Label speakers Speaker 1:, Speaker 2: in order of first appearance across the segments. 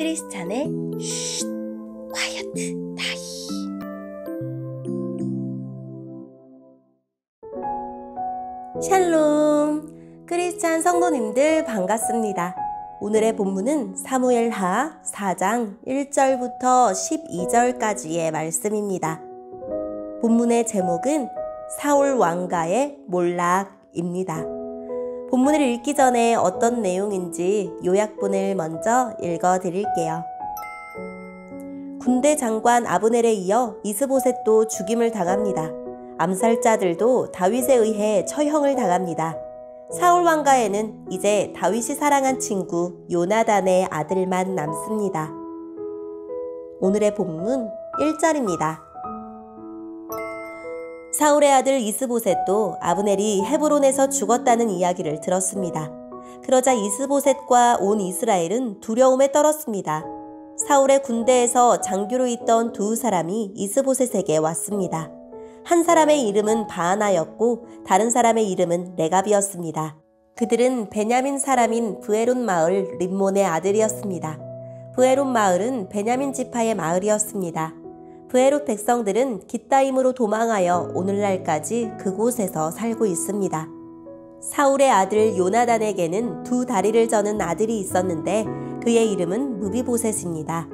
Speaker 1: 크리스찬의 쉿 콰이어트 타임. 샬롬, 크리스찬 성도님들 반갑습니다. 오늘의 본문은 사무엘하 4장 1절부터 12절까지의 말씀입니다. 본문의 제목은 사울 왕가의 몰락입니다. 본문을 읽기 전에 어떤 내용인지 요약본을 먼저 읽어드릴게요. 군대 장관 아브넬에 이어 이스보셋도 죽임을 당합니다. 암살자들도 다윗에 의해 처형을 당합니다. 사울 왕가에는 이제 다윗이 사랑한 친구 요나단의 아들만 남습니다. 오늘의 본문 1절입니다. 사울의 아들 이스보셋도 아브넬이 헤브론에서 죽었다는 이야기를 들었습니다. 그러자 이스보셋과 온 이스라엘은 두려움에 떨었습니다. 사울의 군대에서 장교로 있던 두 사람이 이스보셋에게 왔습니다. 한 사람의 이름은 바하나였고 다른 사람의 이름은 레갑이었습니다. 그들은 베냐민 사람인 브에론 마을 림몬의 아들이었습니다. 브에론 마을은 베냐민 지파의 마을이었습니다. 브에롯 백성들은 깃다임으로 도망하여 오늘날까지 그곳에서 살고 있습니다. 사울의 아들 요나단에게는 두 다리를 저는 아들이 있었는데 그의 이름은 무비보셋입니다.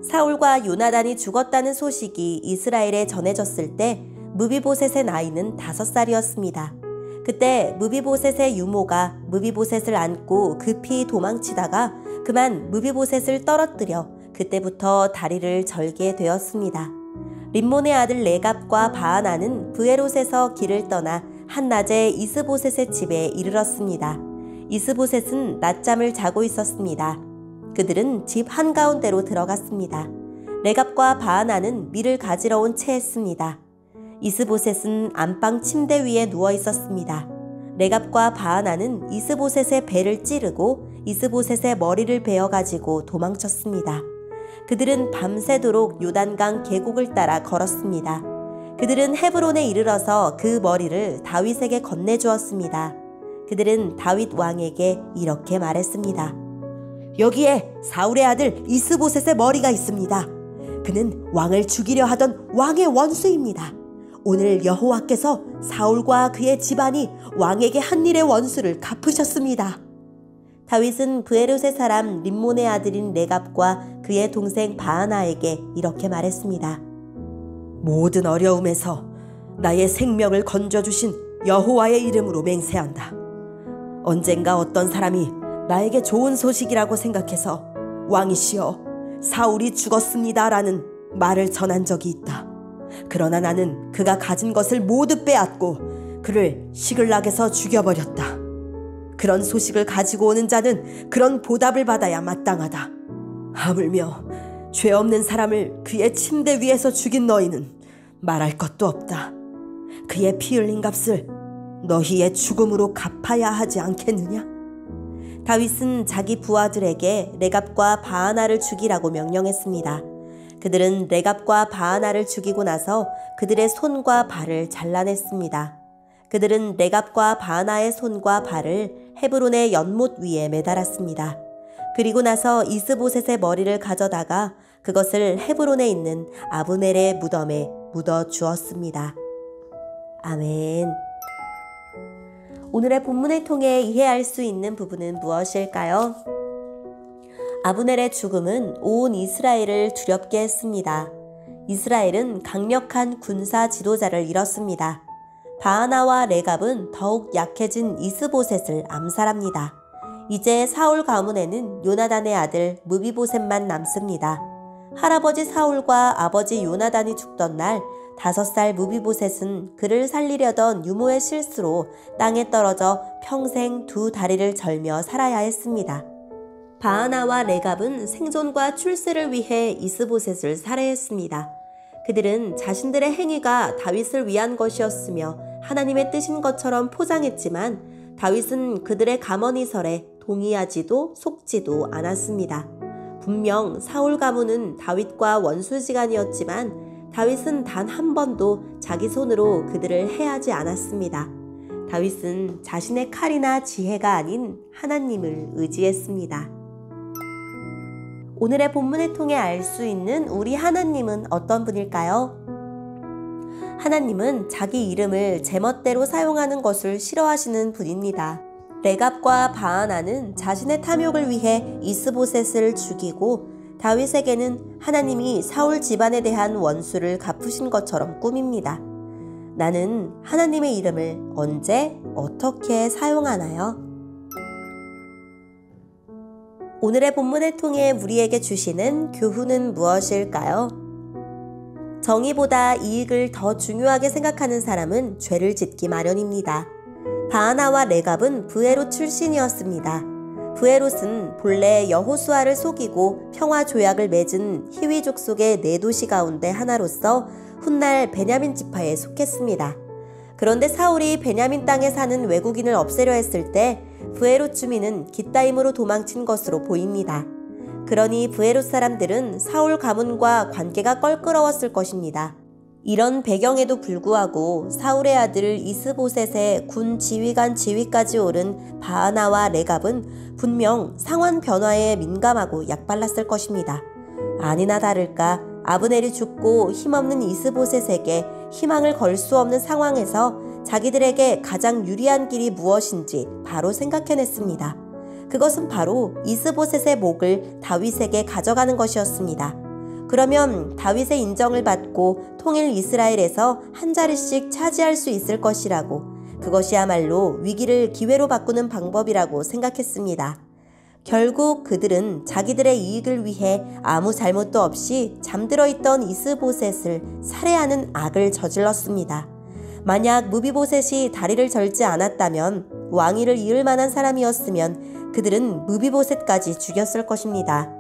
Speaker 1: 사울과 요나단이 죽었다는 소식이 이스라엘에 전해졌을 때 무비보셋의 나이는 5살이었습니다. 그때 무비보셋의 유모가 무비보셋을 안고 급히 도망치다가 그만 무비보셋을 떨어뜨려 그때부터 다리를 절게 되었습니다. 림몬의 아들 레갑과 바하나는 브에롯에서 길을 떠나 한낮에 이스보셋의 집에 이르렀습니다. 이스보셋은 낮잠을 자고 있었습니다. 그들은 집 한가운데로 들어갔습니다. 레갑과 바하나는 밀을 가지러 온 채였습니다. 이스보셋은 안방 침대 위에 누워 있었습니다. 레갑과 바하나는 이스보셋의 배를 찌르고 이스보셋의 머리를 베어가지고 도망쳤습니다. 그들은 밤새도록 요단강 계곡을 따라 걸었습니다. 그들은 헤브론에 이르러서 그 머리를 다윗에게 건네주었습니다. 그들은 다윗 왕에게 이렇게 말했습니다. 여기에 사울의 아들 이스보셋의 머리가 있습니다. 그는 왕을 죽이려 하던 왕의 원수입니다. 오늘 여호와께서 사울과 그의 집안이 왕에게 한 일의 원수를 갚으셨습니다. 다윗은 브에롯의 사람 림몬의 아들인 레갑과 그의 동생 바하나에게 이렇게 말했습니다. 모든 어려움에서 나의 생명을 건져주신 여호와의 이름으로 맹세한다. 언젠가 어떤 사람이 나에게 좋은 소식이라고 생각해서 왕이시여 사울이 죽었습니다라는 말을 전한 적이 있다. 그러나 나는 그가 가진 것을 모두 빼앗고 그를 시글락에서 죽여버렸다. 그런 소식을 가지고 오는 자는 그런 보답을 받아야 마땅하다. 하물며 죄 없는 사람을 그의 침대 위에서 죽인 너희는 말할 것도 없다. 그의 피 흘린 값을 너희의 죽음으로 갚아야 하지 않겠느냐? 다윗은 자기 부하들에게 레갑과 바하나를 죽이라고 명령했습니다. 그들은 레갑과 바하나를 죽이고 나서 그들의 손과 발을 잘라냈습니다. 그들은 레갑과 바하나의 손과 발을 헤브론의 연못 위에 매달았습니다. 그리고 나서 이스보셋의 머리를 가져다가 그것을 헤브론에 있는 아브넬의 무덤에 묻어 주었습니다. 아멘. 오늘의 본문을 통해 이해할 수 있는 부분은 무엇일까요? 아브넬의 죽음은 온 이스라엘을 두렵게 했습니다. 이스라엘은 강력한 군사 지도자를 잃었습니다. 바하나와 레갑은 더욱 약해진 이스보셋을 암살합니다. 이제 사울 가문에는 요나단의 아들 무비보셋만 남습니다. 할아버지 사울과 아버지 요나단이 죽던 날 5살 무비보셋은 그를 살리려던 유모의 실수로 땅에 떨어져 평생 두 다리를 절며 살아야 했습니다. 바하나와 레갑은 생존과 출세를 위해 이스보셋을 살해했습니다. 그들은 자신들의 행위가 다윗을 위한 것이었으며 하나님의 뜻인 것처럼 포장했지만 다윗은 그들의 감언이설에 동의하지도 속지도 않았습니다. 분명 사울 가문은 다윗과 원수지간이었지만 다윗은 단 한 번도 자기 손으로 그들을 해하지 않았습니다. 다윗은 자신의 칼이나 지혜가 아닌 하나님을 의지했습니다. 오늘의 본문을 통해 알 수 있는 우리 하나님은 어떤 분일까요? 하나님은 자기 이름을 제멋대로 사용하는 것을 싫어하시는 분입니다. 레갑과 바하나는 자신의 탐욕을 위해 이스보셋을 죽이고 다윗에게는 하나님이 사울 집안에 대한 원수를 갚으신 것처럼 꾸밉니다. 나는 하나님의 이름을 언제 어떻게 사용하나요? 오늘의 본문을 통해 우리에게 주시는 교훈은 무엇일까요? 정의보다 이익을 더 중요하게 생각하는 사람은 죄를 짓기 마련입니다. 바하나와 레갑은 브에롯 출신이었습니다. 브에롯은 본래 여호수아를 속이고 평화 조약을 맺은 히위 족속의 4도시 가운데 하나로서 훗날 베냐민 지파에 속했습니다. 그런데 사울이 베냐민 땅에 사는 외국인을 없애려 했을 때 브에롯 주민은 깃다임으로 도망친 것으로 보입니다. 그러니 브에롯 사람들은 사울 가문과 관계가 껄끄러웠을 것입니다. 이런 배경에도 불구하고 사울의 아들 이스보셋의 군 지휘관 지위까지 오른 바하나와 레갑은 분명 상황 변화에 민감하고 약발랐을 것입니다. 아니나 다를까 아브넬이 죽고 힘없는 이스보셋에게 희망을 걸 수 없는 상황에서 자기들에게 가장 유리한 길이 무엇인지 바로 생각해냈습니다. 그것은 바로 이스보셋의 목을 다윗에게 가져가는 것이었습니다. 그러면 다윗의 인정을 받고 통일 이스라엘에서 한 자리씩 차지할 수 있을 것이라고, 그것이야말로 위기를 기회로 바꾸는 방법이라고 생각했습니다. 결국 그들은 자기들의 이익을 위해 아무 잘못도 없이 잠들어 있던 이스보셋을 살해하는 악을 저질렀습니다. 만약 무비보셋이 다리를 절지 않았다면, 왕위를 이을 만한 사람이었으면 그들은 무비보셋까지 죽였을 것입니다.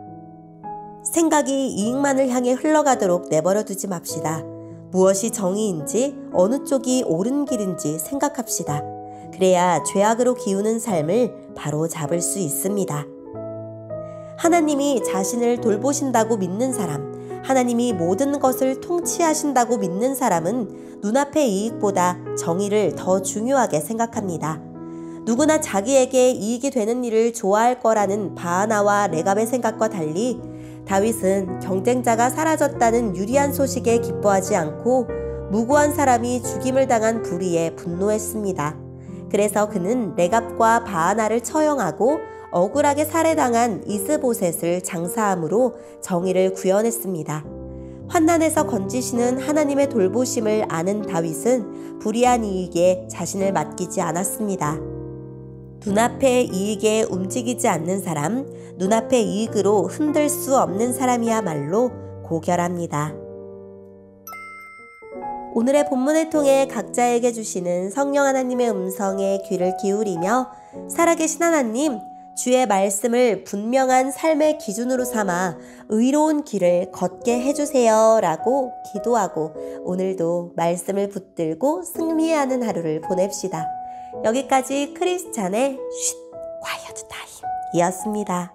Speaker 1: 생각이 이익만을 향해 흘러가도록 내버려 두지 맙시다. 무엇이 정의인지 어느 쪽이 옳은 길인지 생각합시다. 그래야 죄악으로 기우는 삶을 바로 잡을 수 있습니다. 하나님이 자신을 돌보신다고 믿는 사람, 하나님이 모든 것을 통치하신다고 믿는 사람은 눈앞의 이익보다 정의를 더 중요하게 생각합니다. 누구나 자기에게 이익이 되는 일을 좋아할 거라는 바하나와 레갑의 생각과 달리 다윗은 경쟁자가 사라졌다는 유리한 소식에 기뻐하지 않고 무고한 사람이 죽임을 당한 불의에 분노했습니다. 그래서 그는 레갑과 바하나를 처형하고 억울하게 살해당한 이스보셋을 장사함으로 정의를 구현했습니다. 환난에서 건지시는 하나님의 돌보심을 아는 다윗은 불의한 이익에 자신을 맡기지 않았습니다. 눈앞의 이익에 움직이지 않는 사람, 눈앞의 이익으로 흔들 수 없는 사람이야말로 고결합니다. 오늘의 본문을 통해 각자에게 주시는 성령 하나님의 음성에 귀를 기울이며 살아계신 하나님, 주의 말씀을 분명한 삶의 기준으로 삼아 의로운 길을 걷게 해주세요 라고 기도하고 오늘도 말씀을 붙들고 승리하는 하루를 보냅시다. 여기까지 크리스찬의 쉿 콰이어트 타임 이었습니다.